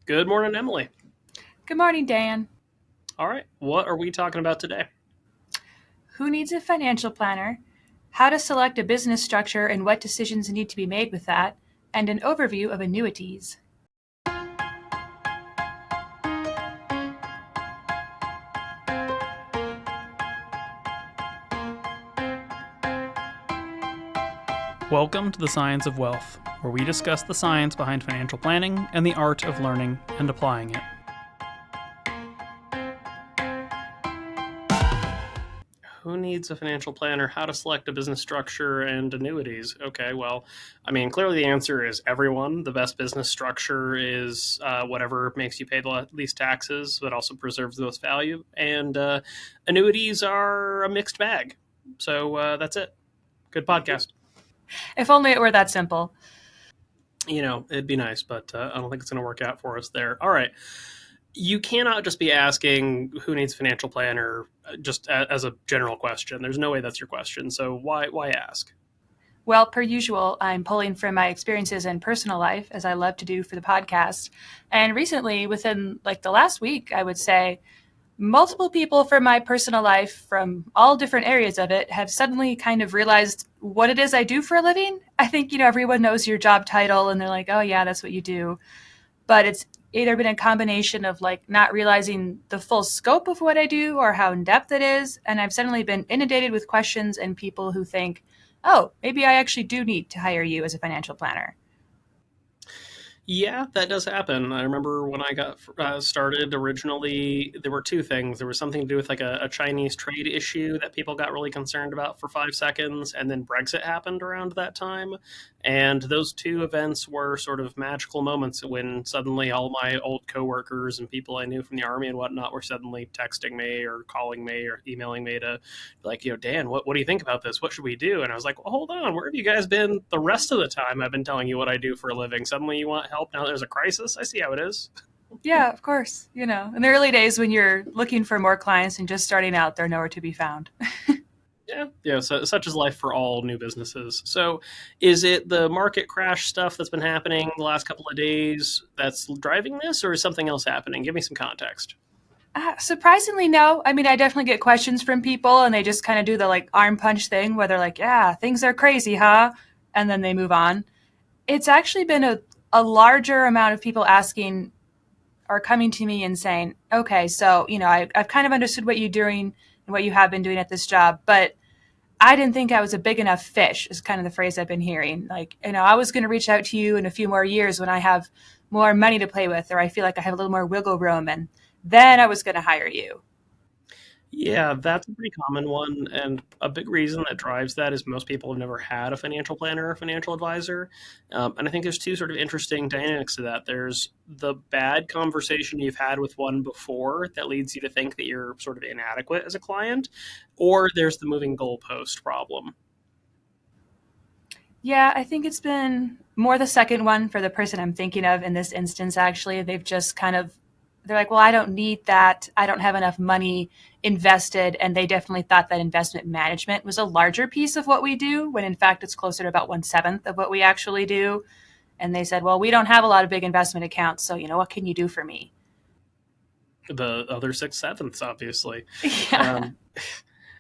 Good morning, Emily. Good morning, Dan. All right, what are we talking about today? Who needs a financial planner? How to select a business structure and what decisions need to be made with that, and an overview of annuities. Welcome to the Science of Wealth, where we discuss the science behind financial planning and the art of learning and applying it. Who needs a financial planner? How to select a business structure and annuities? Okay, well, clearly the answer is everyone. The best business structure is whatever makes you pay the least taxes, but also preserves the most value. And annuities are a mixed bag. So that's it. Good podcast. If only it were that simple. It'd be nice, but I don't think it's going to work out for us there. All right. You cannot just be asking who needs a financial planner just as a general question. There's no way that's your question. So why ask? Well, per usual, I'm pulling from my experiences in personal life, as I love to do for the podcast. And recently, within like the last week, I would say, multiple people from my personal life from all different areas of it have suddenly kind of realized what it is I do for a living. I think, everyone knows your job title and they're like, oh, yeah, that's what you do. But it's either been a combination of like not realizing the full scope of what I do or how in depth it is. And I've suddenly been inundated with questions and people who think, oh, maybe I actually do need to hire you as a financial planner. Yeah, that does happen. I remember when I got started originally, there were two things. There was something to do with like a Chinese trade issue that people got really concerned about for 5 seconds, and then Brexit happened around that time. And those two events were sort of magical moments when suddenly all my old coworkers and people I knew from the army and whatnot were suddenly texting me or calling me or emailing me to like, Dan, what do you think about this? What should we do? And I was like, well, hold on, where have you guys been the rest of the time I've been telling you what I do for a living? Suddenly you want help now there's a crisis? I see how it is. Yeah, of course. In the early days when you're looking for more clients and just starting out, they're nowhere to be found. Yeah. So such is life for all new businesses. So, is it the market crash stuff that's been happening the last couple of days that's driving this, or is something else happening? Give me some context. Surprisingly, no. I mean, I definitely get questions from people, and they just kind of do the like arm punch thing where they're like, yeah, things are crazy, huh? And then they move on. It's actually been a larger amount of people asking or coming to me and saying, okay, so, I've kind of understood what you're doing and what you have been doing at this job, but I didn't think I was a big enough fish, is kind of the phrase I've been hearing. Like, I was going to reach out to you in a few more years when I have more money to play with, or I feel like I have a little more wiggle room, and then I was going to hire you. Yeah, that's a pretty common one. And a big reason that drives that is most people have never had a financial planner or financial advisor. And I think there's two sort of interesting dynamics to that. There's the bad conversation you've had with one before that leads you to think that you're sort of inadequate as a client, or there's the moving goalpost problem. Yeah, I think it's been more the second one for the person I'm thinking of in this instance, actually. They've just kind of, they're like, well, I don't need that. I don't have enough money invested. And they definitely thought that investment management was a larger piece of what we do, when in fact it's closer to about 1/7 of what we actually do. And they said, well, we don't have a lot of big investment accounts. So, what can you do for me? The other 6/7, obviously. Yeah. Um,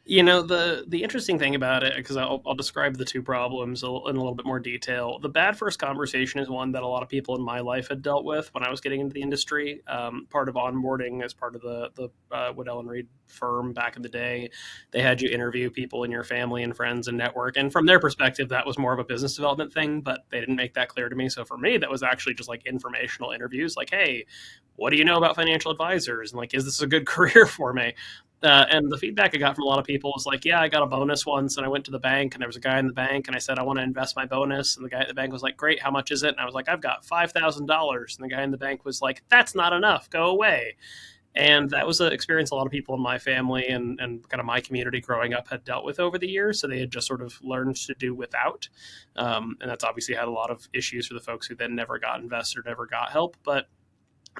the interesting thing about it, because I'll describe the two problems in a little bit more detail. The bad first conversation is one that a lot of people in my life had dealt with when I was getting into the industry. Part of onboarding as part of the Waddell and Reed firm back in the day, they had you interview people in your family and friends and network. And from their perspective, that was more of a business development thing, but they didn't make that clear to me. So for me, that was actually just like informational interviews, like, hey, what do you know about financial advisors? And like, is this a good career for me? And the feedback I got from a lot of people was like, yeah, I got a bonus once and I went to the bank and there was a guy in the bank and I said, I want to invest my bonus. And the guy at the bank was like, great, how much is it? And I was like, I've got $5,000. And the guy in the bank was like, that's not enough, go away. And that was an experience a lot of people in my family and kind of my community growing up had dealt with over the years. So they had just sort of learned to do without. And that's obviously had a lot of issues for the folks who then never got invested, never got help. But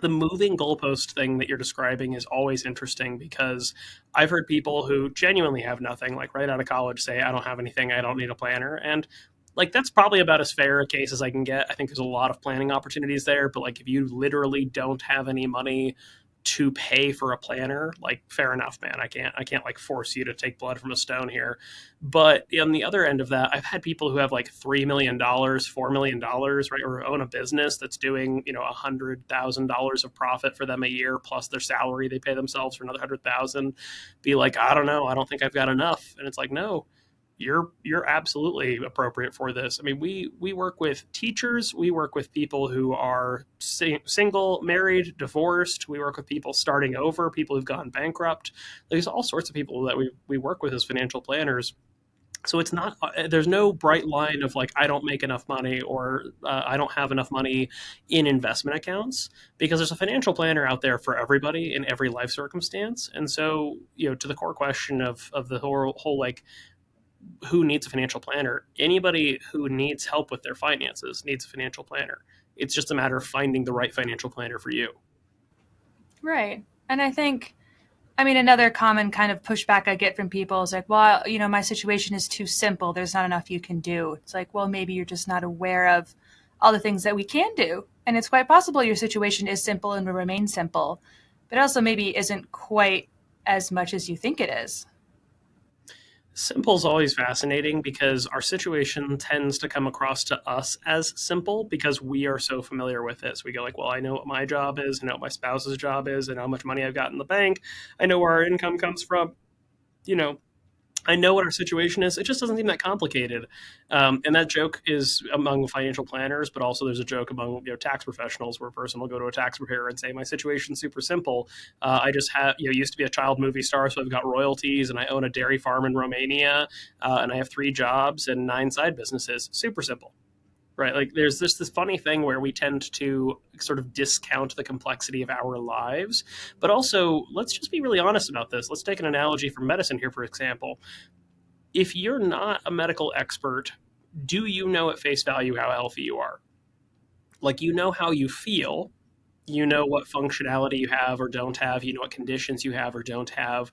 the moving goalpost thing that you're describing is always interesting because I've heard people who genuinely have nothing, like right out of college, say, I don't have anything, I don't need a planner. And Like that's probably about as fair a case as I can get. I think there's a lot of planning opportunities there, but like if you literally don't have any money to pay for a planner, like fair enough, man. I can't like force you to take blood from a stone here. But on the other end of that, I've had people who have like $3 million, $4 million, right, or own a business that's doing $100,000 of profit for them a year plus their salary they pay themselves for another 100,000. Be like, I don't know, I don't think I've got enough, and it's like, no, you're absolutely appropriate for this. I mean, we work with teachers, we work with people who are single, married, divorced. We work with people starting over, people who've gone bankrupt. There's all sorts of people that we work with as financial planners. So it's not there's no bright line of like I don't make enough money or I don't have enough money in investment accounts because there's a financial planner out there for everybody in every life circumstance. And so to the core question of the whole like who needs a financial planner? Anybody who needs help with their finances needs a financial planner. It's just a matter of finding the right financial planner for you. Right. And I think, I mean, another common kind of pushback I get from people is like, well, my situation is too simple. There's not enough you can do. It's like, well, maybe you're just not aware of all the things that we can do. And it's quite possible your situation is simple and will remain simple, but also maybe isn't quite as much as you think it is. Simple is always fascinating because our situation tends to come across to us as simple because we are so familiar with it. So we go like, well, I know what my job is, I know what my spouse's job is, I know how much money I've got in the bank, I know where our income comes from. You know, I know what our situation is. It just doesn't seem that complicated. And that joke is among financial planners, but also there's a joke among tax professionals where a person will go to a tax preparer and say, "My situation's super simple. I just have used to be a child movie star, so I've got royalties, and I own a dairy farm in Romania, and I have 3 jobs and 9 side businesses. Super simple." Right, like there's this funny thing where we tend to sort of discount the complexity of our lives, but also let's just be really honest about this. Let's take an analogy from medicine here, for example. If you're not a medical expert, do you know at face value how healthy you are? Like, you know how you feel, you know what functionality you have or don't have, you know what conditions you have or don't have.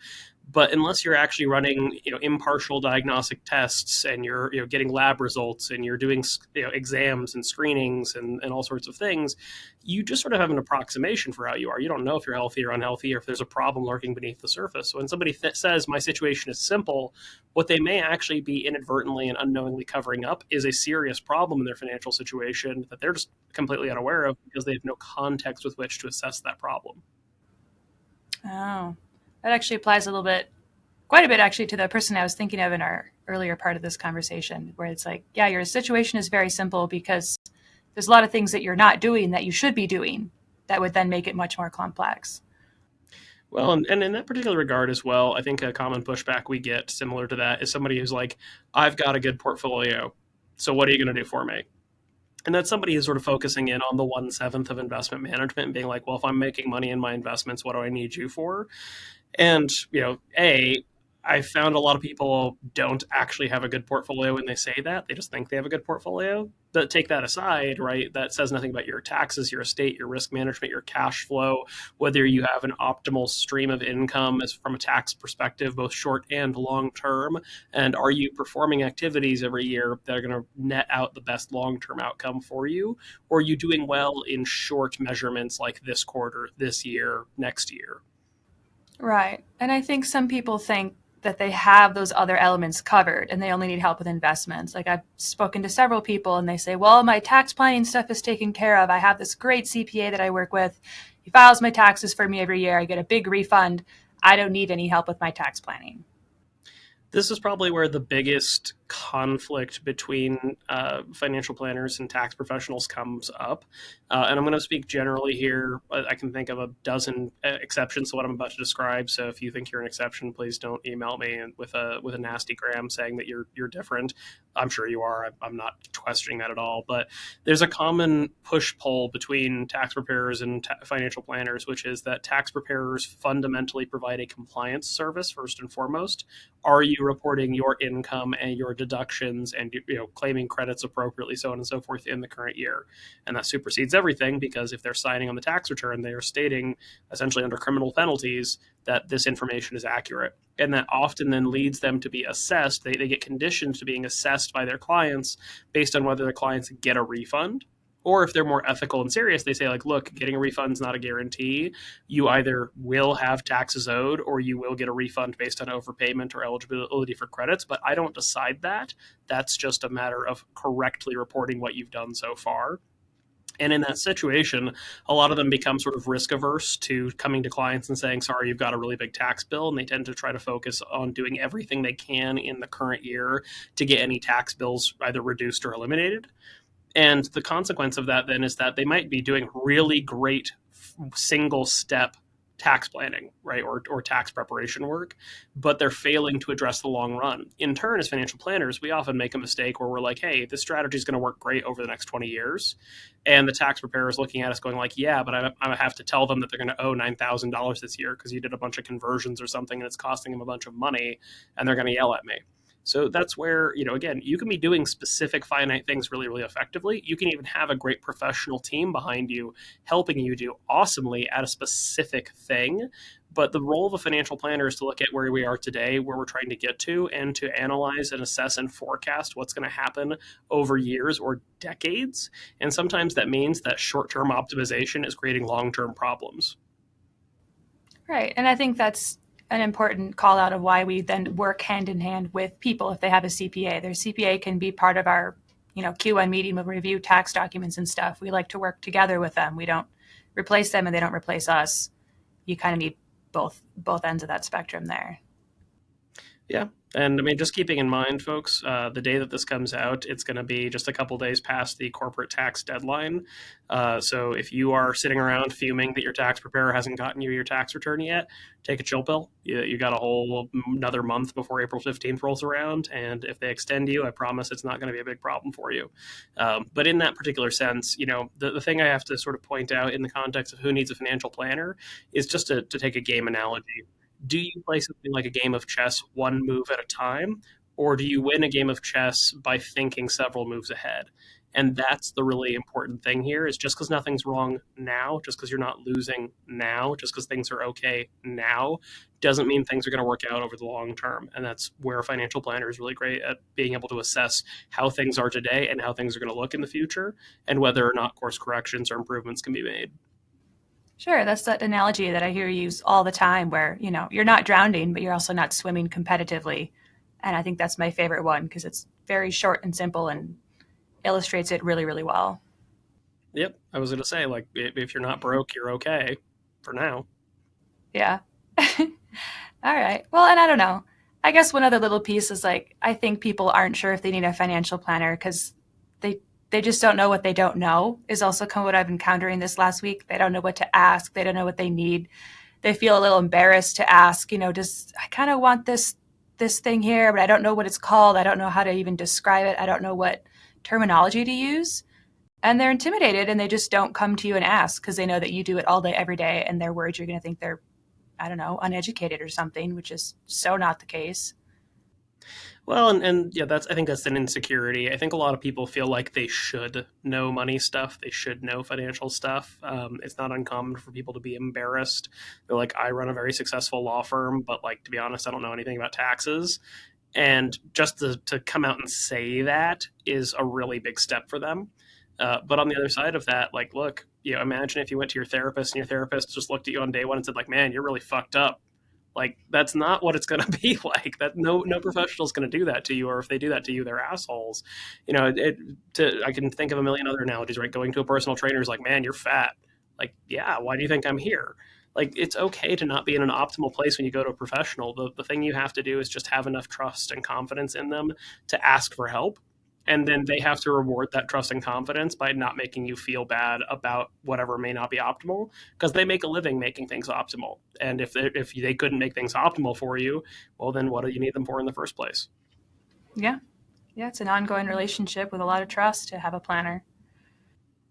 But unless you're actually running, impartial diagnostic tests and you're, getting lab results and you're doing, exams and screenings and all sorts of things, you just sort of have an approximation for how you are. You don't know if you're healthy or unhealthy or if there's a problem lurking beneath the surface. So when somebody says my situation is simple, what they may actually be inadvertently and unknowingly covering up is a serious problem in their financial situation that they're just completely unaware of because they have no context with which to assess that problem. Oh, that actually applies a little bit, quite a bit actually, to the person I was thinking of in our earlier part of this conversation, where it's like, yeah, your situation is very simple because there's a lot of things that you're not doing that you should be doing that would then make it much more complex. Well, and in that particular regard as well, I think a common pushback we get similar to that is somebody who's like, I've got a good portfolio. So what are you going to do for me? And that's somebody who's sort of focusing in on the 1/7 of investment management and being like, well, if I'm making money in my investments, what do I need you for? And, I found a lot of people don't actually have a good portfolio when they say that. They just think they have a good portfolio. But take that aside, right? That says nothing about your taxes, your estate, your risk management, your cash flow, whether you have an optimal stream of income as from a tax perspective, both short and long term. And are you performing activities every year that are going to net out the best long term outcome for you? Or are you doing well in short measurements like this quarter, this year, next year? Right. And I think some people think that they have those other elements covered and they only need help with investments. Like I've spoken to several people and they say, well, my tax planning stuff is taken care of. I have this great CPA that I work with. He files my taxes for me every year. I get a big refund. I don't need any help with my tax planning. This is probably where the biggest conflict between financial planners and tax professionals comes up. And I'm going to speak generally here. I can think of a dozen exceptions to what I'm about to describe. So if you think you're an exception, please don't email me with a nasty gram saying that you're different. I'm sure you are. I'm not questioning that at all. But there's a common push pull between tax preparers and financial planners, which is that tax preparers fundamentally provide a compliance service first and foremost. Are you reporting your income and your deductions and claiming credits appropriately, so on and so forth in the current year. And that supersedes everything, because if they're signing on the tax return, they are stating essentially under criminal penalties that this information is accurate. And that often then leads them to be assessed. They get conditioned to being assessed by their clients based on whether their clients get a refund, or if they're more ethical and serious, they say, like, look, getting a refund is not a guarantee. You either will have taxes owed or you will get a refund based on overpayment or eligibility for credits, but I don't decide that. That's just a matter of correctly reporting what you've done so far. And in that situation, a lot of them become sort of risk averse to coming to clients and saying, sorry, you've got a really big tax bill. And they tend to try to focus on doing everything they can in the current year to get any tax bills either reduced or eliminated. And the consequence of that then is that they might be doing really great single step tax planning, right, or tax preparation work, but they're failing to address the long run. In turn, as financial planners, we often make a mistake where we're like, hey, this strategy is going to work great over the next 20 years. And the tax preparer is looking at us going like, yeah, but I have to tell them that they're going to owe $9,000 this year because you did a bunch of conversions or something and it's costing them a bunch of money, and they're going to yell at me. So that's where, again, you can be doing specific finite things really, really effectively. You can even have a great professional team behind you helping you do awesomely at a specific thing. But the role of a financial planner is to look at where we are today, where we're trying to get to, and to analyze and assess and forecast what's going to happen over years or decades. And sometimes that means that short-term optimization is creating long-term problems. Right. And I think that's an important call out of why we then work hand in hand with people if they have a CPA. Their CPA can be part of our, Q1 meeting with review tax documents and stuff. We like to work together with them. We don't replace them and they don't replace us. You kind of need both ends of that spectrum there. Yeah. And I mean, just keeping in mind, folks, the day that this comes out, it's going to be just a couple days past the corporate tax deadline. So if you are sitting around fuming that your tax preparer hasn't gotten you your tax return yet, take a chill pill. You got a whole another month before April 15th rolls around. And if they extend you, I promise it's not going to be a big problem for you. But in that particular sense, the thing I have to sort of point out in the context of who needs a financial planner is just to take a game analogy. Do you play something like a game of chess one move at a time, or do you win a game of chess by thinking several moves ahead? And that's the really important thing here, is just because nothing's wrong now, just because you're not losing now, just because things are okay now, doesn't mean things are going to work out over the long term. And that's where a financial planner is really great at being able to assess how things are today and how things are going to look in the future, and whether or not course corrections or improvements can be made. Sure, that's that analogy that I hear used all the time where, you're not drowning, but you're also not swimming competitively. And I think that's my favorite one because it's very short and simple and illustrates it really, really well. Yep. I was going to say, like, if you're not broke, you're okay for now. Yeah. All right. Well, and I don't know. I guess one other little piece is like, I think people aren't sure if they need a financial planner because they just don't know what they don't know, is also kind of what I've been encountering this last week. They don't know what to ask. They don't know what they need. They feel a little embarrassed to ask, just I kind of want this thing here, but I don't know what it's called. I don't know how to even describe it. I don't know what terminology to use. And they're intimidated and they just don't come to you and ask because they know that you do it all day, every day. And they're worried you're going to think they're, I don't know, uneducated or something, which is so not the case. Well, and yeah, I think that's an insecurity. I think a lot of people feel like they should know money stuff. They should know financial stuff. It's not uncommon for people to be embarrassed. They're like, I run a very successful law firm, but like, to be honest, I don't know anything about taxes. And just to come out and say that is a really big step for them. But on the other side of that, like, look, imagine if you went to your therapist and your therapist just looked at you on day one and said, like, man, you're really fucked up. Like, that's not what it's going to be like. That no professional is going to do that to you, or if they do that to you, they're assholes. I can think of a million other analogies, right? Going to a personal trainer is like, man, you're fat. Like, yeah, why do you think I'm here? Like, it's okay to not be in an optimal place when you go to a professional. The thing you have to do is just have enough trust and confidence in them to ask for help. And then they have to reward that trust and confidence by not making you feel bad about whatever may not be optimal, because they make a living making things optimal. And if they couldn't make things optimal for you, well, then what do you need them for in the first place? Yeah. Yeah. It's an ongoing relationship with a lot of trust to have a planner.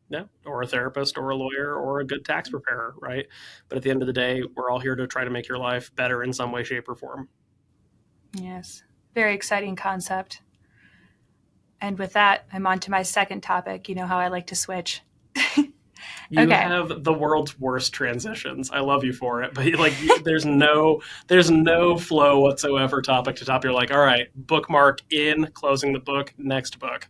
Yeah, or a therapist or a lawyer or a good tax preparer, right? But at the end of the day, we're all here to try to make your life better in some way, shape, or form. Yes. Very exciting concept. And with that, I'm on to my second topic. You know how I like to switch. You Okay. have the world's worst transitions. I love you for it, but there's no flow whatsoever, topic to top. You're like, all right, bookmark in, closing the book, next book.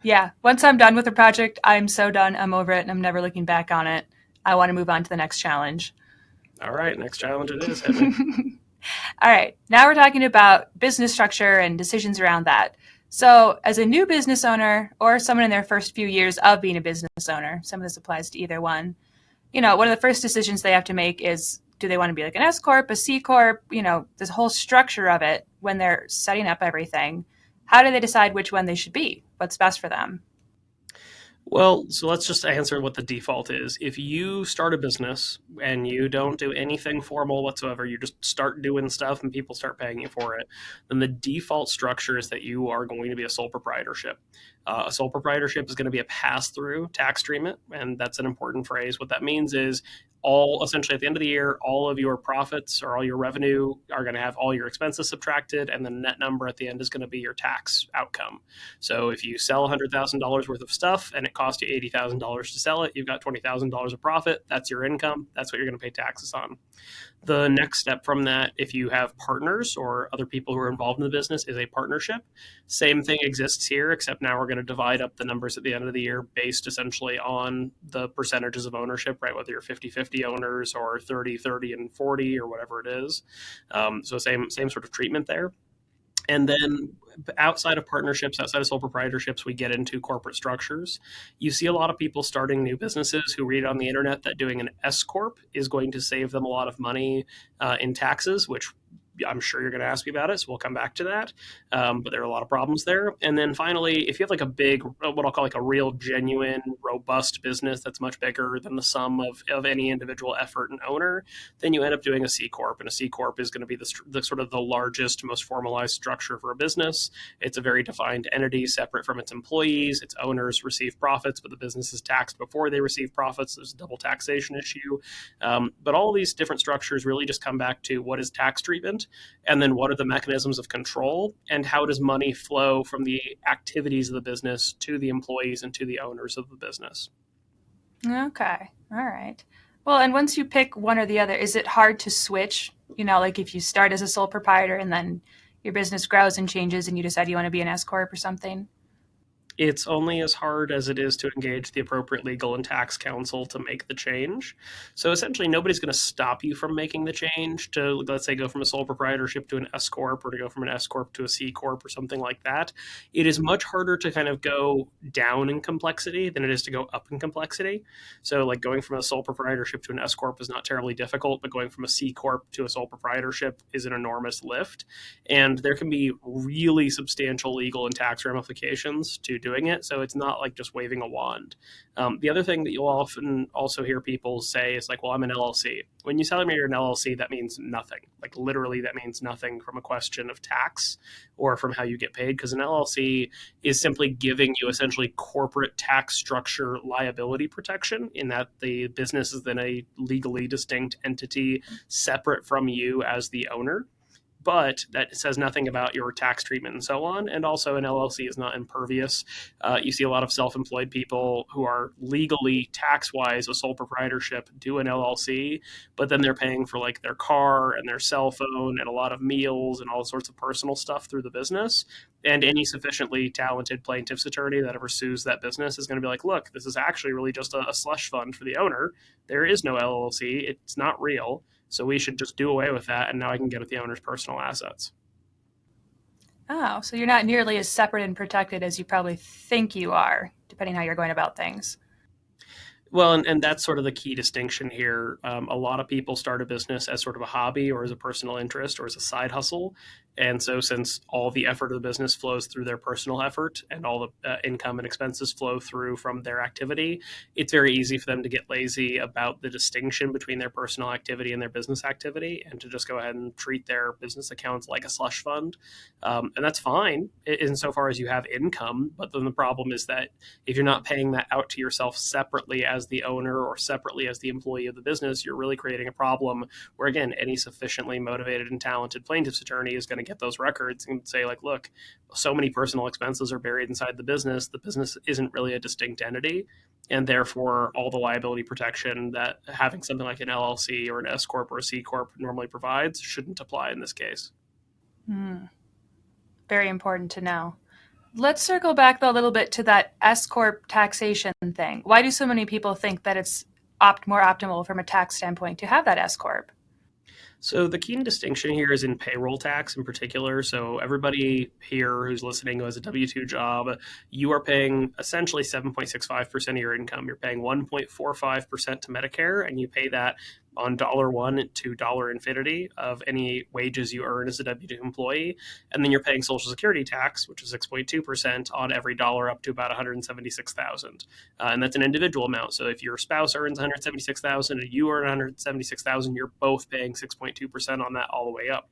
Yeah. Once I'm done with the project, I'm so done. I'm over it and I'm never looking back on it. I want to move on to the next challenge. All right, next challenge it is. Hit me. All right. Now we're talking about business structure and decisions around that. So, as a new business owner or someone in their first few years of being a business owner, some of this applies to either one. One of the first decisions they have to make is, do they want to be like an S corp, a C corp, this whole structure of it when they're setting up everything. How do they decide which one they should be? What's best for them? Well, so let's just answer what the default is. If you start a business and you don't do anything formal whatsoever, you just start doing stuff and people start paying you for it, then the default structure is that you are going to be a sole proprietorship. A sole proprietorship is going to be a pass-through tax treatment, and that's an important phrase. What that means is all essentially at the end of the year, all of your profits or all your revenue are going to have all your expenses subtracted, and the net number at the end is going to be your tax outcome. So if you sell $100,000 worth of stuff and it cost you $80,000 to sell it, you've got $20,000 of profit. That's your income. That's what you're going to pay taxes on. The next step from that, if you have partners or other people who are involved in the business, is a partnership. Same thing exists here, except now we're going to divide up the numbers at the end of the year based essentially on the percentages of ownership, right? Whether you're 50-50 owners or 30-30 and 40 or whatever it is. So same sort of treatment there. And then outside of partnerships, outside of sole proprietorships, we get into corporate structures. You see a lot of people starting new businesses who read on the internet that doing an S corp is going to save them a lot of money in taxes, which I'm sure you're going to ask me about it, so we'll come back to that. But there are a lot of problems there. And then finally, if you have like a big, what I'll call like a real, genuine, robust business that's much bigger than the sum of any individual effort and owner, then you end up doing a C corp. And a C corp is going to be the sort of the largest, most formalized structure for a business. It's a very defined entity, separate from its employees. Its owners receive profits, but the business is taxed before they receive profits. There's a double taxation issue. But all these different structures really just come back to what is tax treatment, and then what are the mechanisms of control, and how does money flow from the activities of the business to the employees and to the owners of the business. Okay. All right. Well, and once you pick one or the other, is it hard to switch? Like if you start as a sole proprietor and then your business grows and changes and you decide you want to be an S corp or something? It's only as hard as it is to engage the appropriate legal and tax counsel to make the change. So essentially, nobody's going to stop you from making the change to, let's say, go from a sole proprietorship to an S corp, or to go from an S corp to a C corp or something like that. It is much harder to kind of go down in complexity than it is to go up in complexity. So like going from a sole proprietorship to an S corp is not terribly difficult, but going from a C corp to a sole proprietorship is an enormous lift. And there can be really substantial legal and tax ramifications to doing it. So it's not like just waving a wand. The other thing that you'll often also hear people say is like, well, I'm an LLC. When you tell me you're an LLC, that means nothing. Like literally, that means nothing from a question of tax or from how you get paid, because an LLC is simply giving you essentially corporate tax structure liability protection in that the business is then a legally distinct entity separate from you as the owner, but that says nothing about your tax treatment and so on. And also, an LLC is not impervious. You see a lot of self-employed people who are legally tax-wise a sole proprietorship do an LLC, but then they're paying for like their car and their cell phone and a lot of meals and all sorts of personal stuff through the business. And any sufficiently talented plaintiff's attorney that ever sues that business is going to be like, look, this is actually really just a slush fund for the owner. There is no LLC. It's not real. So we should just do away with that, and now I can get at the owner's personal assets. Oh, so you're not nearly as separate and protected as you probably think you are, depending how you're going about things. Well, and that's sort of the key distinction here. A lot of people start a business as sort of a hobby or as a personal interest or as a side hustle. And so, since all the effort of the business flows through their personal effort and all the income and expenses flow through from their activity, it's very easy for them to get lazy about the distinction between their personal activity and their business activity, and to just go ahead and treat their business accounts like a slush fund. And that's fine insofar as you have income. But then the problem is that if you're not paying that out to yourself separately as as the owner or separately as the employee of the business, you're really creating a problem where, again, any sufficiently motivated and talented plaintiff's attorney is going to get those records and say, like, look, so many personal expenses are buried inside the business. The business isn't really a distinct entity. And therefore, all the liability protection that having something like an LLC or an S Corp or a C Corp normally provides shouldn't apply in this case. Hmm. Very important to know. Let's circle back though a little bit to that S corp taxation thing. Why do so many people think that it's more optimal from a tax standpoint to have that S corp? So the key distinction here is in payroll tax in particular. So everybody here who's listening who has a W-2 job, you are paying essentially 7.65% of your income. You're paying 1.45% to Medicare, and you pay that on $1 to dollar infinity of any wages you earn as a W-2 employee. And then you're paying Social Security tax, which is 6.2% on every dollar up to about 176,000. And that's an individual amount. So if your spouse earns 176,000 and you earn 176,000, you're both paying 6.2% on that all the way up.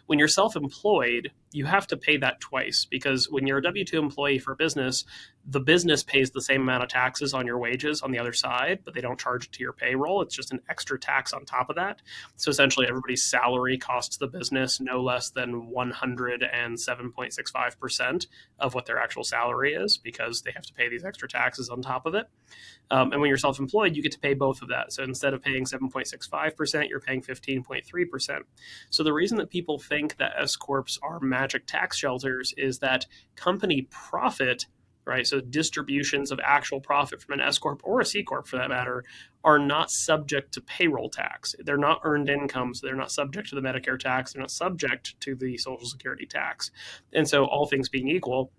When you're self-employed, you have to pay that twice, because when you're a W-2 employee for a business, the business pays the same amount of taxes on your wages on the other side, but they don't charge it to your payroll. It's just an extra tax on top of that. So essentially, everybody's salary costs the business no less than 107.65% of what their actual salary is, because they have to pay these extra taxes on top of it. And when you're self-employed, you get to pay both of that. So instead of paying 7.65%, you're paying 15.3%. So the reason that people think that S Corps are magic tax shelters is that company profit, right? So distributions of actual profit from an S Corp or a C Corp for that matter are not subject to payroll tax. They're not earned income, so they're not subject to the Medicare tax. They're not subject to the Social Security tax. And so all things being equal,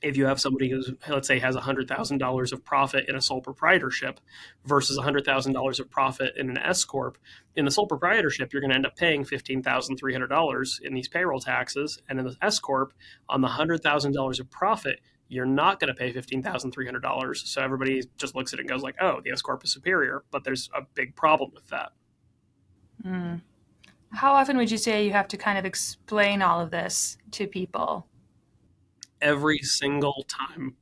if you have somebody who's, let's say, has $100,000 of profit in a sole proprietorship versus $100,000 of profit in an S Corp, in the sole proprietorship, you're going to end up paying $15,300 in these payroll taxes. And in the S Corp, on the $100,000 of profit, you're not going to pay $15,300. So everybody just looks at it and goes like, oh, the S Corp is superior. But there's a big problem with that. Mm. How often would you say you have to kind of explain all of this to people? Every single time.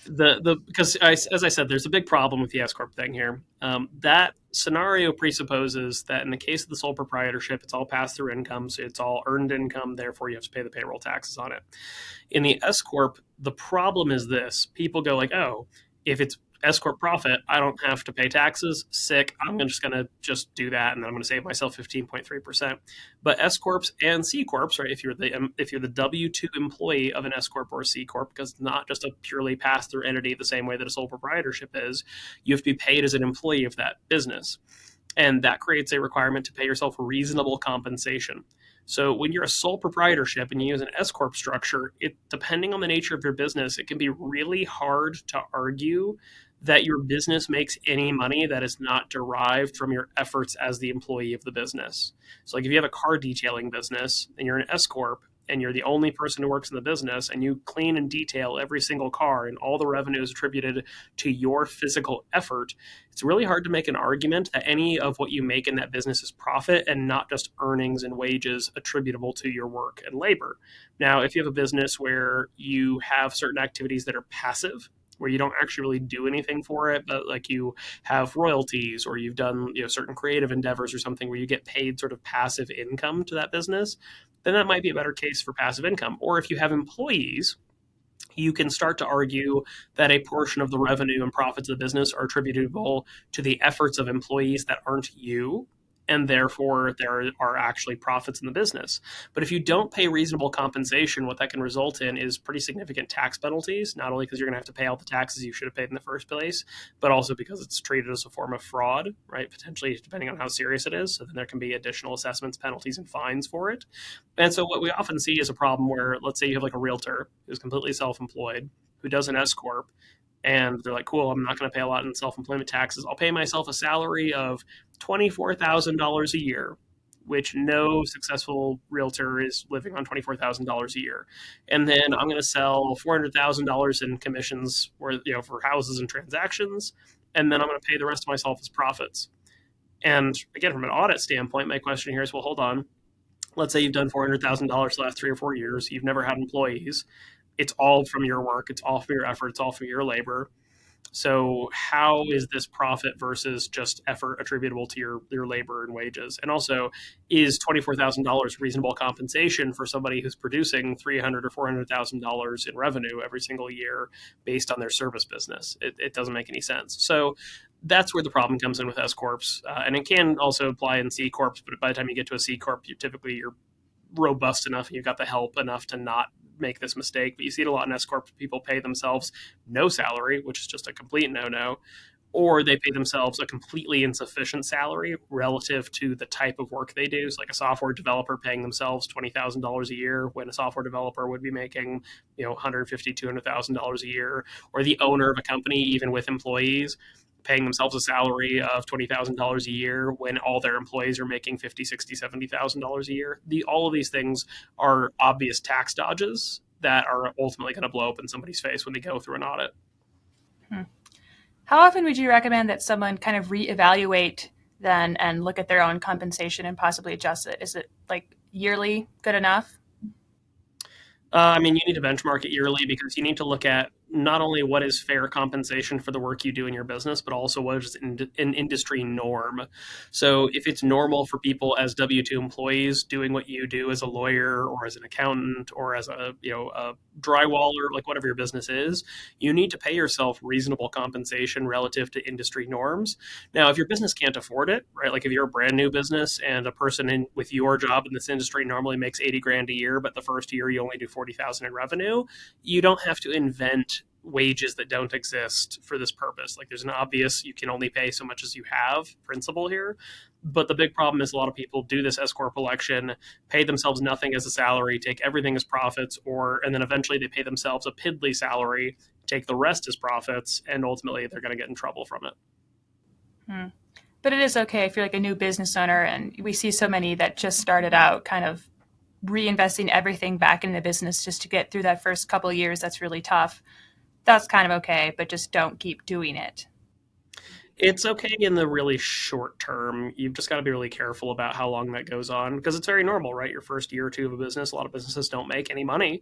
Because as I said, there's a big problem with the S corp thing here. That scenario presupposes that in the case of the sole proprietorship, it's all pass through income, so it's all earned income. Therefore, you have to pay the payroll taxes on it. In the S corp, the problem is this: people go like, "Oh, if it's S corp profit, I don't have to pay taxes. Sick. I'm just going to just do that, and I'm going to save myself 15.3%." But S corps and C corps, right? If you're the W-2 employee of an S corp or a C corp, because it's not just a purely pass through entity the same way that a sole proprietorship is, you have to be paid as an employee of that business, and that creates a requirement to pay yourself reasonable compensation. So when you're a sole proprietorship and you use an S corp structure, depending on the nature of your business, it can be really hard to argue that your business makes any money that is not derived from your efforts as the employee of the business. So like if you have a car detailing business and you're an S corp and you're the only person who works in the business and you clean and detail every single car and all the revenue is attributed to your physical effort, it's really hard to make an argument that any of what you make in that business is profit and not just earnings and wages attributable to your work and labor. Now, if you have a business where you have certain activities that are passive, where you don't actually really do anything for it, but like you have royalties or you've done certain creative endeavors or something where you get paid sort of passive income to that business, then that might be a better case for passive income. Or if you have employees, you can start to argue that a portion of the revenue and profits of the business are attributable to the efforts of employees that aren't you, and therefore there are actually profits in the business. But if you don't pay reasonable compensation, what that can result in is pretty significant tax penalties, not only because you're going to have to pay all the taxes you should have paid in the first place, but also because it's treated as a form of fraud, right? Potentially, depending on how serious it is. So then there can be additional assessments, penalties, and fines for it. And so what we often see is a problem where, let's say you have like a realtor who's completely self-employed, who does an S corp, and they're like, cool, I'm not going to pay a lot in self-employment taxes. I'll pay myself a salary of $24,000 a year, which no successful realtor is living on $24,000 a year. And then I'm going to sell $400,000 in commissions for houses and transactions. And then I'm going to pay the rest of myself as profits. And again, from an audit standpoint, my question here is, well, hold on. Let's say you've done $400,000 the last 3 or 4 years. You've never had employees. It's all from your work. It's all from your effort. It's all from your labor. So how is this profit versus just effort attributable to your labor and wages? And also, is $24,000 reasonable compensation for somebody who's producing $300,000 or $400,000 in revenue every single year based on their service business? It doesn't make any sense. So that's where the problem comes in with S corps, and it can also apply in C corps. But by the time you get to a C corp, you're robust enough and you've got the help enough to not make this mistake. But you see it a lot in S corp. People pay themselves no salary, which is just a complete no no, or they pay themselves a completely insufficient salary relative to the type of work they do. So like a software developer paying themselves $20,000 a year when a software developer would be making, $150,000, $200,000 a year, or the owner of a company, even with employees, paying themselves a salary of $20,000 a year when all their employees are making 50, 60, $70,000 a year. All of these things are obvious tax dodges that are ultimately going to blow up in somebody's face when they go through an audit. Hmm. How often would you recommend that someone kind of reevaluate then and look at their own compensation and possibly adjust it? Is it like yearly good enough? I mean, you need to benchmark it yearly because you need to look at not only what is fair compensation for the work you do in your business, but also what is an industry norm. So, if it's normal for people as W 2 employees doing what you do as a lawyer or as an accountant or as a drywaller, like whatever your business is, you need to pay yourself reasonable compensation relative to industry norms. Now, if your business can't afford it, right? Like if you're a brand new business and a person in with your job in this industry normally makes 80 grand a year, but the first year you only do 40,000 in revenue, you don't have to invent wages that don't exist for this purpose. Like there's an obvious you can only pay so much as you have principle here. But the big problem is a lot of people do this S corp election, pay themselves nothing as a salary, take everything as profits, and then eventually they pay themselves a piddly salary, take the rest as profits, and ultimately they're going to get in trouble from it. Hmm. But it is okay if you're like a new business owner, and we see so many that just started out kind of reinvesting everything back in the business just to get through that first couple of years. That's really tough. That's kind of okay, but just don't keep doing it. It's okay in the really short term. You've just got to be really careful about how long that goes on because it's very normal, right? Your first year or two of a business, a lot of businesses don't make any money.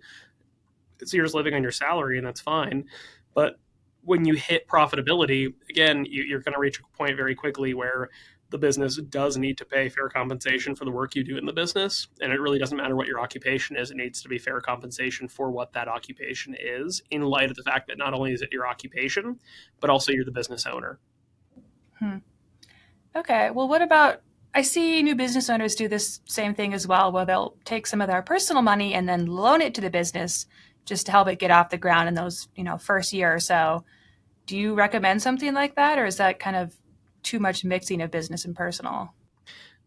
So you're just living on your salary, and that's fine. But when you hit profitability, again, you're going to reach a point very quickly where the business does need to pay fair compensation for the work you do in the business. And it really doesn't matter what your occupation is, it needs to be fair compensation for what that occupation is, in light of the fact that not only is it your occupation, but also you're the business owner. Hmm. Okay. Well, what about? I see new business owners do this same thing as well, where they'll take some of their personal money and then loan it to the business just to help it get off the ground in those, first year or so. Do you recommend something like that, or is that kind of too much mixing of business and personal?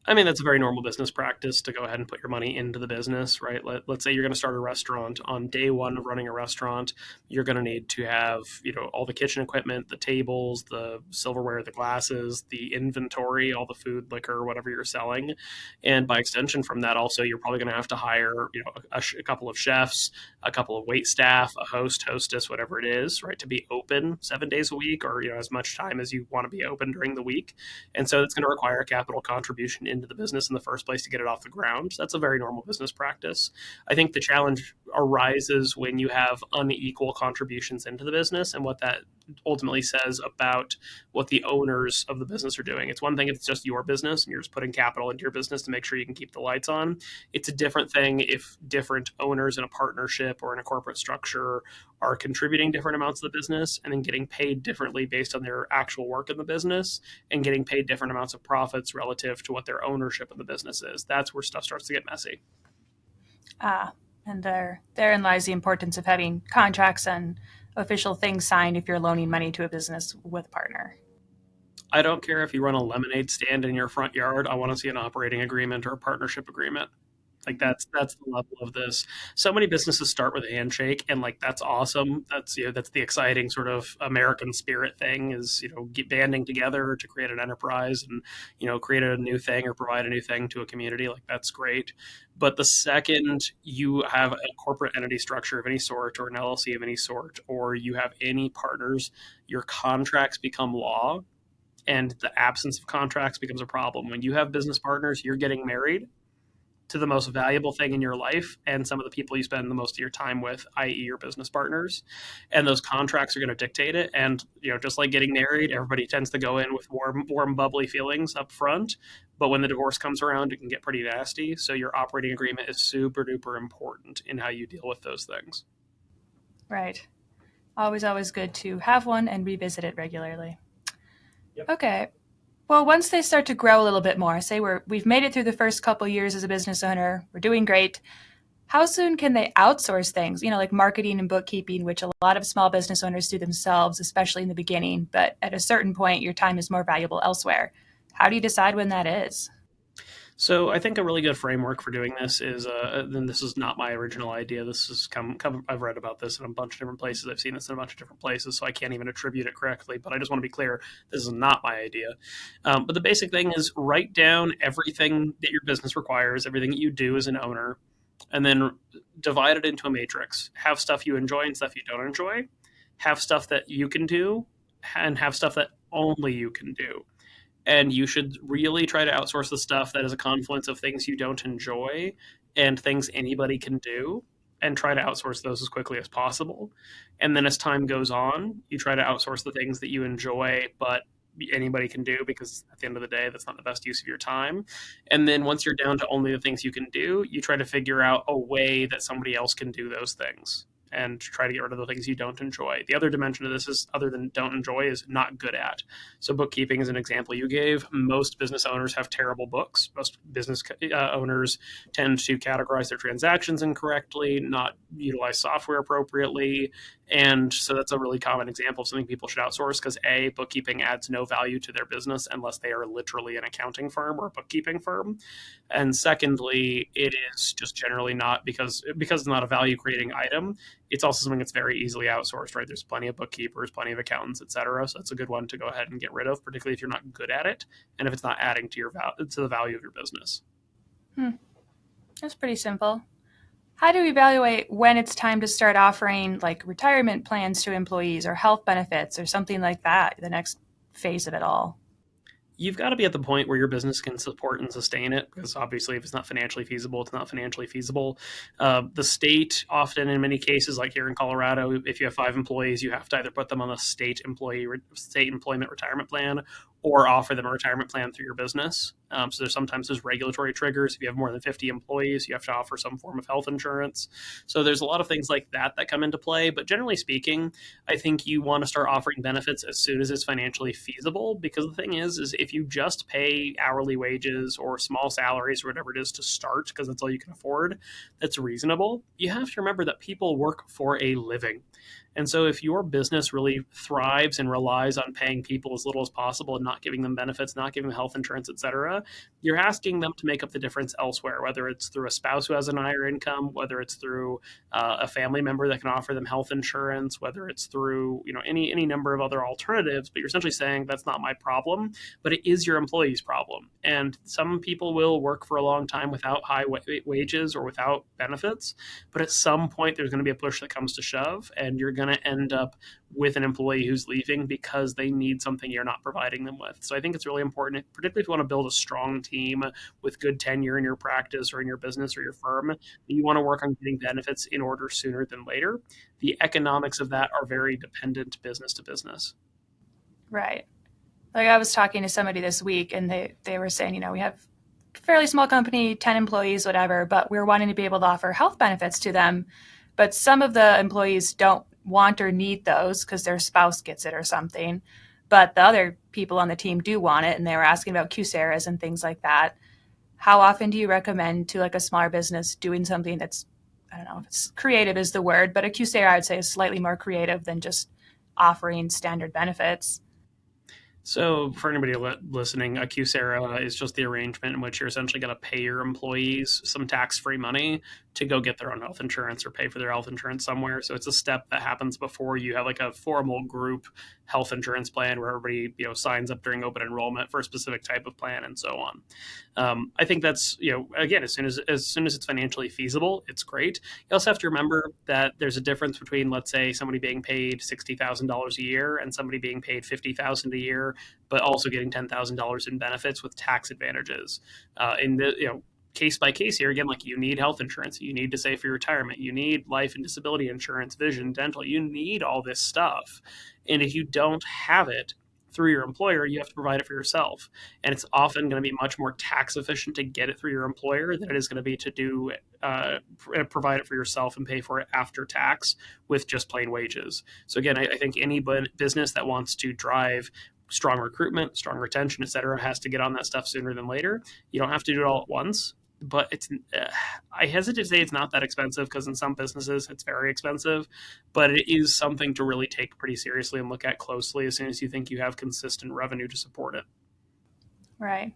I mean, that's a very normal business practice to go ahead and put your money into the business, right? Let's say you're going to start a restaurant. On day one of running a restaurant, you're going to need to have, all the kitchen equipment, the tables, the silverware, the glasses, the inventory, all the food, liquor, whatever you're selling. And by extension from that, also, you're probably going to have to hire, a couple of chefs, a couple of wait staff, a host, hostess, whatever it is, right? To be open 7 days a week or, as much time as you want to be open during the week. And so it's going to require a capital contribution into the business in the first place to get it off the ground. That's a very normal business practice. I think the challenge arises when you have unequal contributions into the business and what that ultimately says about what the owners of the business are doing. It's one thing if it's just your business and you're just putting capital into your business to make sure you can keep the lights on. It's a different thing if different owners in a partnership or in a corporate structure are contributing different amounts of the business and then getting paid differently based on their actual work in the business and getting paid different amounts of profits relative to what their ownership of the business is. That's where stuff starts to get messy. Ah, and therein lies the importance of having contracts and official things signed if you're loaning money to a business with a partner. I don't care if you run a lemonade stand in your front yard. I want to see an operating agreement or a partnership agreement. Like that's the level of this. So many businesses start with a handshake, and like that's awesome. That's the exciting sort of American spirit thing is banding together to create an enterprise and create a new thing or provide a new thing to a community. Like that's great. But the second you have a corporate entity structure of any sort, or an LLC of any sort, or you have any partners, your contracts become law, and the absence of contracts becomes a problem. When you have business partners, you're getting married to the most valuable thing in your life and some of the people you spend the most of your time with, i.e., your business partners. And those contracts are going to dictate it. And just like getting married, everybody tends to go in with warm, bubbly feelings up front. But when the divorce comes around, it can get pretty nasty. So your operating agreement is super duper important in how you deal with those things. Right. Always, always good to have one and revisit it regularly. Yep. Okay. Well, once they start to grow a little bit more, say we've made it through the first couple years as a business owner, we're doing great. How soon can they outsource things, like marketing and bookkeeping, which a lot of small business owners do themselves, especially in the beginning, but at a certain point, your time is more valuable elsewhere. How do you decide when that is? So I think a really good framework for doing this is, and this is not my original idea. This has come. I've read about this in a bunch of different places. I've seen this in a bunch of different places, so I can't even attribute it correctly. But I just want to be clear: this is not my idea. But the basic thing is write down everything that your business requires, everything that you do as an owner, and then divide it into a matrix. Have stuff you enjoy and stuff you don't enjoy. Have stuff that you can do, and have stuff that only you can do. And you should really try to outsource the stuff that is a confluence of things you don't enjoy and things anybody can do, and try to outsource those as quickly as possible. And then as time goes on, you try to outsource the things that you enjoy but anybody can do, because at the end of the day, that's not the best use of your time. And then once you're down to only the things you can do, you try to figure out a way that somebody else can do those things and try to get rid of the things you don't enjoy. The other dimension of this is, other than don't enjoy, is not good at. So bookkeeping is an example you gave. Most business owners have terrible books. Most business owners tend to categorize their transactions incorrectly, not utilize software appropriately. And so that's a really common example of something people should outsource, because A, bookkeeping adds no value to their business unless they are literally an accounting firm or a bookkeeping firm. And secondly, it is just generally not, because it's not a value creating item. It's also something that's very easily outsourced, right? There's plenty of bookkeepers, plenty of accountants, et cetera. So it's a good one to go ahead and get rid of, particularly if you're not good at it and if it's not adding to to the value of your business. Hmm. That's pretty simple. How do you evaluate when it's time to start offering like retirement plans to employees or health benefits or something like that, the next phase of it all? You've got to be at the point where your business can support and sustain it, because obviously if it's not financially feasible, it's not financially feasible. The state often, in many cases, like here in Colorado, if you have 5 employees, you have to either put them on a state employment retirement plan or offer them a retirement plan through your business. So there's regulatory triggers. If you have more than 50 employees, you have to offer some form of health insurance. So there's a lot of things like that that come into play. But generally speaking, I think you want to start offering benefits as soon as it's financially feasible, because the thing is if you just pay hourly wages or small salaries or whatever it is to start, because that's all you can afford, that's reasonable. You have to remember that people work for a living. And so if your business really thrives and relies on paying people as little as possible and not giving them benefits, not giving them health insurance, et cetera, you're asking them to make up the difference elsewhere, whether it's through a spouse who has an higher income, whether it's through a family member that can offer them health insurance, whether it's through any number of other alternatives. But you're essentially saying that's not my problem, but it is your employee's problem. And some people will work for a long time without high wages or without benefits, but at some point there's going to be a push that comes to shove, and you're going to end up with an employee who's leaving because they need something you're not providing them with. So I think it's really important, particularly if you want to build a strong team with good tenure in your practice or in your business or your firm, you want to work on getting benefits in order sooner than later. The economics of that are very dependent business to business. Right. Like I was talking to somebody this week and they were saying, we have a fairly small company, 10 employees, whatever, but we're wanting to be able to offer health benefits to them. But some of the employees don't want or need those because their spouse gets it or something. But the other people on the team do want it, and they were asking about QSARAs and things like that. How often do you recommend to like a smaller business doing something that's, I don't know if it's creative is the word, but a QSARA I'd say is slightly more creative than just offering standard benefits? So, for anybody listening, a QSARA is just the arrangement in which you're essentially going to pay your employees some tax-free money to go get their own health insurance or pay for their health insurance somewhere. So it's a step that happens before you have like a formal group health insurance plan where everybody signs up during open enrollment for a specific type of plan and so on. I think that's again, as soon as it's financially feasible, it's great. You also have to remember that there's a difference between, let's say, somebody being paid $60,000 a year and somebody being paid $50,000 a year, but also getting $10,000 in benefits with tax advantages. In the case by case here again, like you need health insurance, you need to save for your retirement, you need life and disability insurance, vision, dental, you need all this stuff. And if you don't have it through your employer, you have to provide it for yourself. And it's often going to be much more tax efficient to get it through your employer than it is going to be to do provide it for yourself and pay for it after tax with just plain wages. So again, I think any business that wants to drive strong recruitment, strong retention, et cetera, has to get on that stuff sooner than later. You don't have to do it all at once, but I hesitate to say it's not that expensive because in some businesses it's very expensive, but it is something to really take pretty seriously and look at closely as soon as you think you have consistent revenue to support it. Right.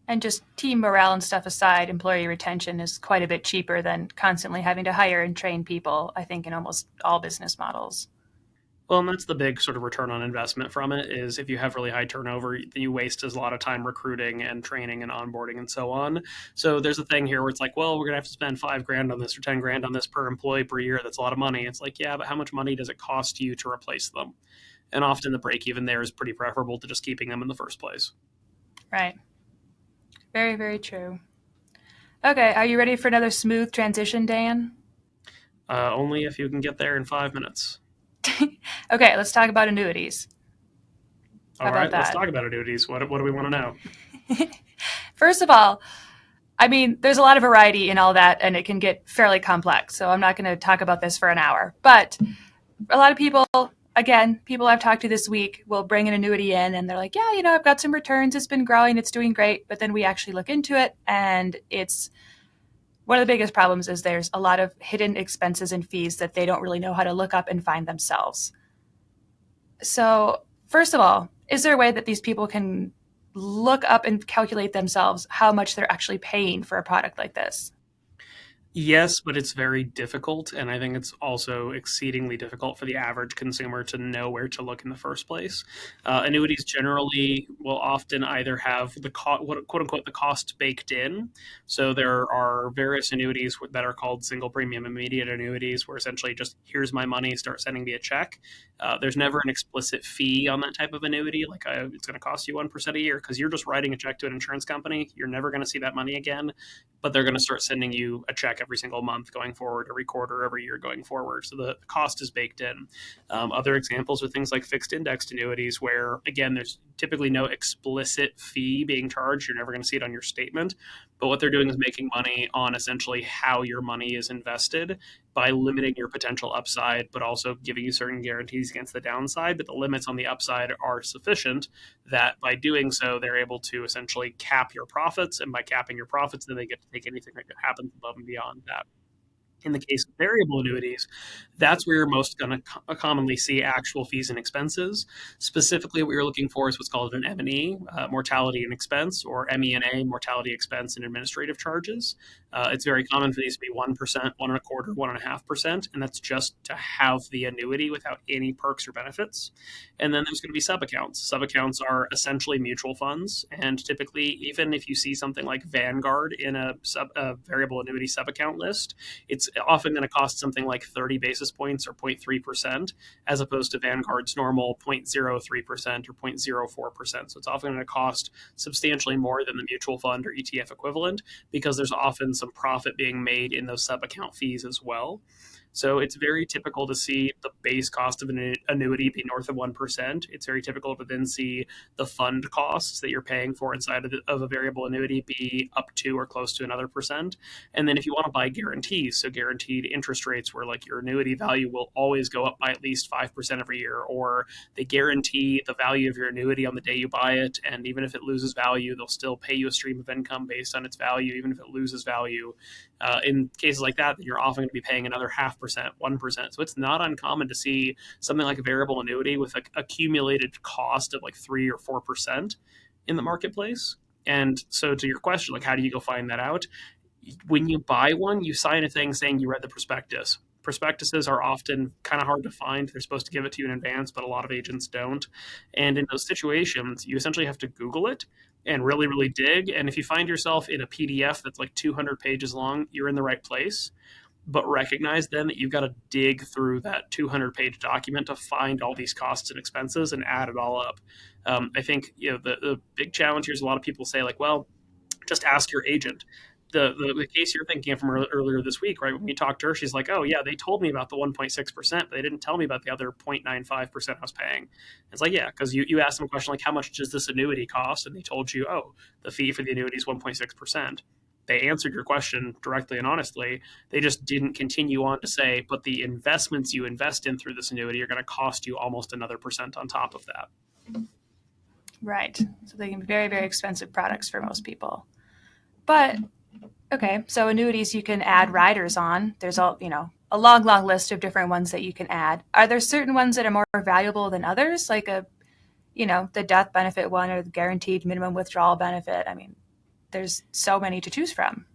And just team morale and stuff aside, employee retention is quite a bit cheaper than constantly having to hire and train people, I think, in almost all business models. Well, and that's the big sort of return on investment from it is if you have really high turnover, you waste a lot of time recruiting and training and onboarding and so on. So there's a thing here where it's like, well, we're gonna have to spend 5 grand on this or 10 grand on this per employee per year. That's a lot of money. It's like, yeah, but how much money does it cost you to replace them? And often the break even there is pretty preferable to just keeping them in the first place. Right. Very, very true. Okay, are you ready for another smooth transition, Dan? Only if you can get there in 5 minutes. Okay, let's talk about annuities. How All about right, let's that? talk about annuities. What do we want to know? First of all, I mean, there's a lot of variety in all that, and it can get fairly complex. So I'm not going to talk about this for an hour. But a lot of people, again, people I've talked to this week will bring an annuity in and they're like, yeah, I've got some returns. It's been growing. It's doing great. But then we actually look into it, and it's one of the biggest problems is there's a lot of hidden expenses and fees that they don't really know how to look up and find themselves. So, first of all, is there a way that these people can look up and calculate themselves how much they're actually paying for a product like this? Yes, but it's very difficult, and I think it's also exceedingly difficult for the average consumer to know where to look in the first place. Annuities generally will often either have what quote unquote the cost baked in. So there are various annuities that are called single premium immediate annuities, where essentially just here's my money, start sending me a check. There's never an explicit fee on that type of annuity, like it's going to cost you 1% a year because you're just writing a check to an insurance company. You're never going to see that money again, but they're going to start sending you a check every single month going forward, every quarter, every year going forward. So the cost is baked in. Other examples are things like fixed indexed annuities, where again, there's typically no explicit fee being charged. You're never going to see it on your statement. But what they're doing is making money on essentially how your money is invested by limiting your potential upside, but also giving you certain guarantees against the downside. But the limits on the upside are sufficient that by doing so, they're able to essentially cap your profits. And by capping your profits, then they get to take anything that happens above and beyond that. In the case of variable annuities, that's where you're most going to commonly see actual fees and expenses. Specifically, what you're looking for is what's called an M&E, mortality and expense, or MENA, mortality expense and administrative charges. It's very common for these to be 1%, 1.25%, 1.5%, and that's just to have the annuity without any perks or benefits. And then there's going to be subaccounts. Subaccounts are essentially mutual funds, and typically, even if you see something like Vanguard in a variable annuity subaccount list, it's often going to cost something like 30 basis points or 0.3%, as opposed to Vanguard's normal 0.03% or 0.04%. So it's often going to cost substantially more than the mutual fund or ETF equivalent because there's often some profit being made in those sub account fees as well. So it's very typical to see the base cost of an annuity be north of 1%. It's very typical to then see the fund costs that you're paying for inside of a variable annuity be up to or close to another percent. And then if you want to buy guarantees, so guaranteed interest rates where like your annuity value will always go up by at least 5% every year, or they guarantee the value of your annuity on the day you buy it. And even if it loses value, they'll still pay you a stream of income based on its value, even if it loses value. In cases like that, you're often going to be paying another 0.5%, 1%. So it's not uncommon to see something like a variable annuity with an accumulated cost of like 3 or 4% in the marketplace. And so to your question, like how do you go find that out? When you buy one, you sign a thing saying you read the prospectus. Prospectuses are often kind of hard to find. They're supposed to give it to you in advance, but a lot of agents don't. And in those situations, you essentially have to Google it and really, really dig. And if you find yourself in a PDF that's like 200 pages long, you're in the right place. But recognize then that you've got to dig through that 200-page document to find all these costs and expenses and add it all up. I think the big challenge here is a lot of people say like, well, just ask your agent. the case you're thinking of from earlier this week, right? When we talked to her, she's like, "Oh yeah, they told me about the 1.6%, but they didn't tell me about the other 0.95% I was paying." It's like, yeah, because you asked them a question like, "How much does this annuity cost?" And they told you, "Oh, the fee for the annuity is 1.6%." They answered your question directly and honestly. They just didn't continue on to say, "But the investments you invest in through this annuity are going to cost you almost another percent on top of that." Right. So they can be very, very expensive products for most people. But okay, so annuities you can add riders on. There's a long, long list of different ones that you can add. Are there certain ones that are more valuable than others, like the death benefit one or the guaranteed minimum withdrawal benefit? I mean, there's so many to choose from.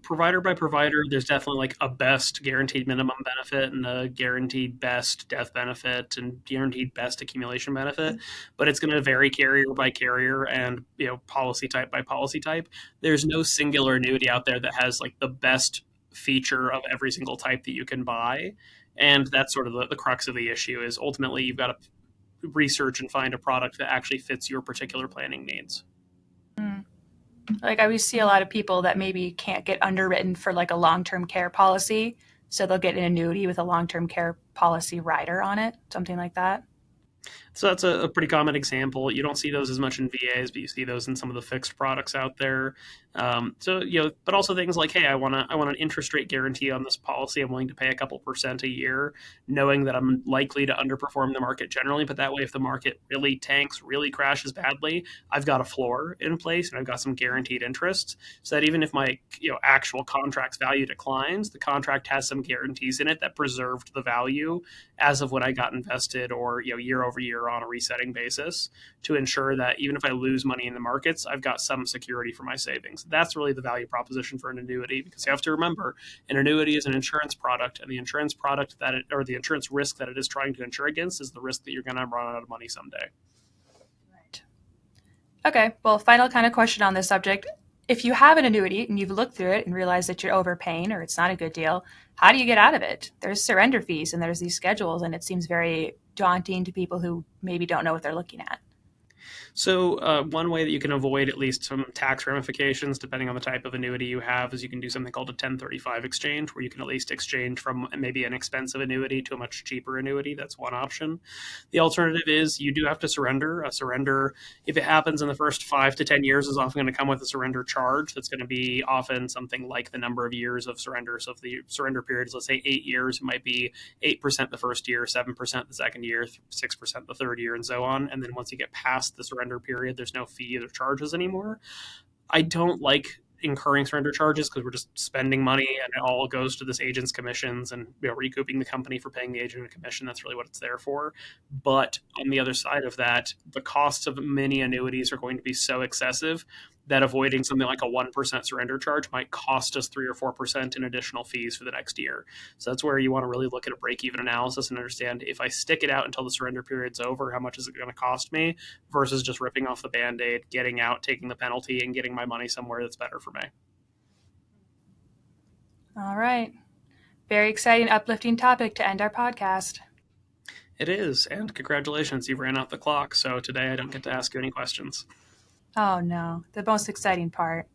Provider by provider, there's definitely like a best guaranteed minimum benefit and a guaranteed best death benefit and guaranteed best accumulation benefit, but it's going to vary carrier by carrier and policy type by policy type. There's no singular annuity out there that has like the best feature of every single type that you can buy, and that's sort of the crux of the issue. Is ultimately you've got to research and find a product that actually fits your particular planning needs. Like I always see a lot of people that maybe can't get underwritten for like a long-term care policy, so they'll get an annuity with a long-term care policy rider on it, something like that. So that's a pretty common example. You don't see those as much in VAs, but you see those in some of the fixed products out there. But also things like, hey, I want an interest rate guarantee on this policy. I'm willing to pay a couple percent a year, knowing that I'm likely to underperform the market generally. But that way, if the market really tanks, really crashes badly, I've got a floor in place and I've got some guaranteed interest, so that even if my actual contract's value declines, the contract has some guarantees in it that preserved the value as of when I got invested, or year over year on a resetting basis, to ensure that even if I lose money in the markets, I've got some security for my savings. That's really the value proposition for an annuity, because you have to remember an annuity is an insurance product, and the insurance product or the insurance risk that it is trying to insure against is the risk that you're going to run out of money someday. Right. Okay, well, final kind of question on this subject. If you have an annuity and you've looked through it and realized that you're overpaying or it's not a good deal, how do you get out of it? There's surrender fees and there's these schedules, and it seems very daunting to people who maybe don't know what they're looking at. So one way that you can avoid at least some tax ramifications, depending on the type of annuity you have, is you can do something called a 1035 exchange, where you can at least exchange from maybe an expensive annuity to a much cheaper annuity. That's one option. The alternative is you do have to surrender. A surrender, if it happens in the first 5 to 10 years, is often going to come with a surrender charge. That's going to be often something like the number of years of surrender. So if the surrender period is, let's say, 8 years, it might be 8% the first year, 7% the second year, 6% the third year, and so on. And then once you get past the surrender period, there's no fee or charges anymore. I don't like incurring surrender charges because we're just spending money and it all goes to this agent's commissions and recouping the company for paying the agent a commission. That's really what it's there for. But on the other side of that, the costs of many annuities are going to be so excessive that avoiding something like a 1% surrender charge might cost us 3 or 4% in additional fees for the next year. So that's where you want to really look at a break-even analysis and understand, if I stick it out until the surrender period's over, how much is it going to cost me, versus just ripping off the Band-Aid, getting out, taking the penalty, and getting my money somewhere that's better for me. All right. Very exciting, uplifting topic to end our podcast. It is, and congratulations, you've ran out the clock, so today I don't get to ask you any questions. Oh no, the most exciting part.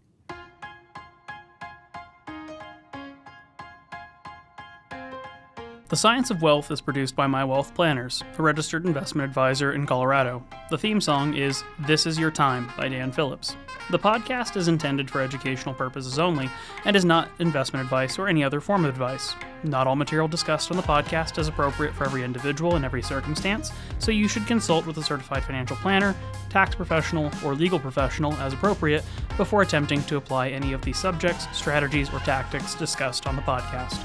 The Science of Wealth is produced by My Wealth Planners, a registered investment advisor in Colorado. The theme song is This Is Your Time by Dan Phillips. The podcast is intended for educational purposes only and is not investment advice or any other form of advice. Not all material discussed on the podcast is appropriate for every individual in every circumstance, so you should consult with a certified financial planner, tax professional, or legal professional as appropriate before attempting to apply any of the subjects, strategies, or tactics discussed on the podcast.